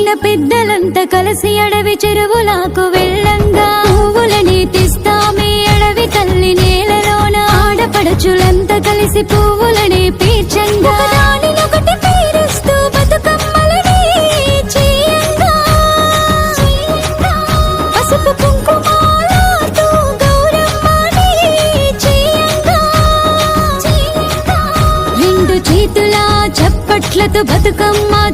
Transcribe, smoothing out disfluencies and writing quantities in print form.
చిన్న పెద్దలంతా కలిసి అడవి చెరువులకు వెళ్ళంగా పువ్వులని తెస్తామే అడవి తల్లి నేలలోన ఆడపడచులంతా కలిసి పువ్వులని పేర్చంగా దానినొకటి పేరుస్తూ బతుకమ్మలని చేయంగా పసుపు కుంకుమాలతో గౌరమ్మని చేయంగా రెండు చేతుల చప్పట్లతో బతుకమ్మ